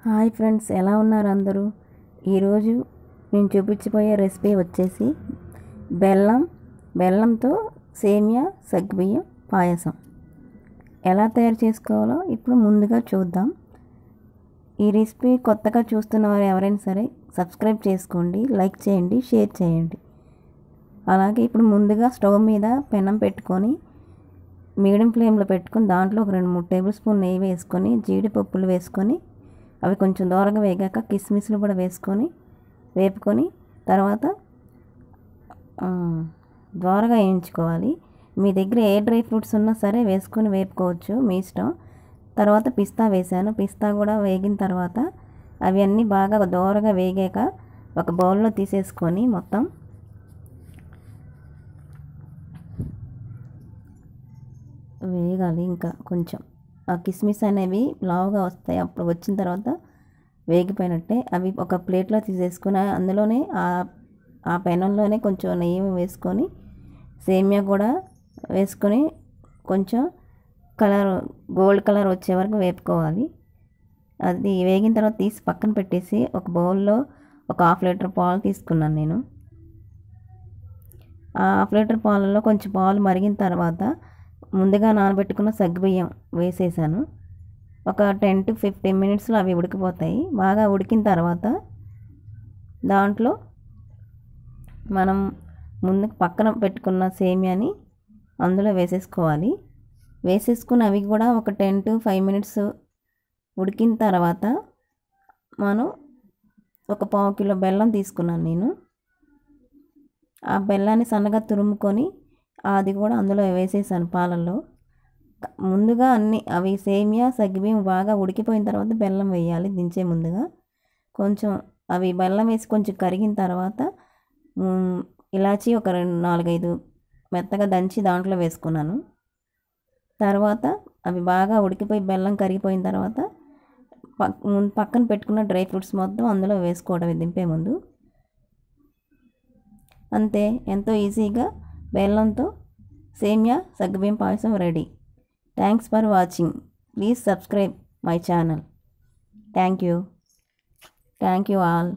Hi friends, ఎలా ఉన్నారు అందరూ? ఈరోజు నేను చూపించబోయే రెసిపీ వచ్చేసి బెల్లంతో సేమియా సగ్గుబియ్యం పాయసం. ఎలా తయారు చేసుకోవాలో ఇప్పుడు ముందుగా చూద్దాం. ఈ రెసిపీ కొత్తగా చూస్తున్న వారు ఎవరైనా సరే సబ్స్క్రైబ్ చేసుకోండి, లైక్ చేయండి, షేర్ చేయండి. అలాగే ఇప్పుడు ముందుగా స్టవ్ మీద పెనం పెట్టుకొని మీడియం ఫ్లేమ్లో పెట్టుకొని దాంట్లో ఒక 2-3 టేబుల్ స్పూన్ నెయ్యి వేసుకొని జీడిపప్పులు వేసుకొని అవి కొంచెం దూరంగా వేగాక కిస్మిస్లు కూడా వేపుకొని తర్వాత దూరగా వేయించుకోవాలి. మీ దగ్గర ఏ డ్రై ఫ్రూట్స్ ఉన్నా సరే వేసుకొని వేపుకోవచ్చు, మీ ఇష్టం. తర్వాత పిస్తా వేసాను. పిస్తా కూడా వేగిన తర్వాత అవన్నీ బాగా దూరగా వేగాక ఒక బౌల్లో తీసేసుకొని మొత్తం వేగాలి. ఇంకా కొంచెం ఆ కిస్మిస్ అనేవి లావుగా వస్తాయి. అప్పుడు వచ్చిన తర్వాత వేగిపోయినట్టే. అవి ఒక ప్లేట్లో తీసేసుకుని అందులోనే ఆ పెనంలోనే కొంచెం నెయ్యి వేసుకొని సేమియా కూడా వేసుకొని కొంచెం గోల్డ్ కలర్ వచ్చే వరకు వేపుకోవాలి. అది వేగిన తర్వాత తీసి పక్కన పెట్టేసి ఒక బౌల్లో ఒక 1/2 లీటర్ పాలు తీసుకున్నాను నేను. ఆ 1/2 లీటర్ పాలలో కొంచెం పాలు మరిగిన తర్వాత ముందుగా నానబెట్టుకున్న సగ్గుబియ్యం వేసేసాను. ఒక 10 to 15 మినిట్స్లో అవి ఉడికిపోతాయి. బాగా ఉడికిన తర్వాత దాంట్లో మనం ముందు పక్కన పెట్టుకున్న సేమియాని అందులో వేసేసుకోవాలి. వేసేసుకుని అవి కూడా ఒక 10 to 5 మినిట్స్ ఉడికిన తర్వాత మనం ఒక 1/2 కిలో బెల్లం తీసుకున్నాను నేను. ఆ బెల్లాన్ని సన్నగా తురుముకొని అది కూడా అందులో వేసేసాను పాలల్లో. ముందుగా అవి సేమియా సగ్గుబియ్యం బాగా ఉడికిపోయిన తర్వాత బెల్లం వేయాలి. దించే ముందుగా కొంచెం అవి బెల్లం వేసి కొంచెం కరిగిన తర్వాత ఇలాచి ఒక 4-5 మెత్తగా దంచి దాంట్లో వేసుకున్నాను. తర్వాత అవి బాగా ఉడికిపోయి బెల్లం కరిగిపోయిన తర్వాత పక్కన పెట్టుకున్న డ్రై ఫ్రూట్స్ మొత్తం అందులో వేసుకోవడం దింపే ముందు. అంతే, ఎంతో ఈజీగా బెల్లంతో సేమియా సగ్గుబియ్యం payasam ready. Thanks for watching. Please subscribe my channel. Thank you all.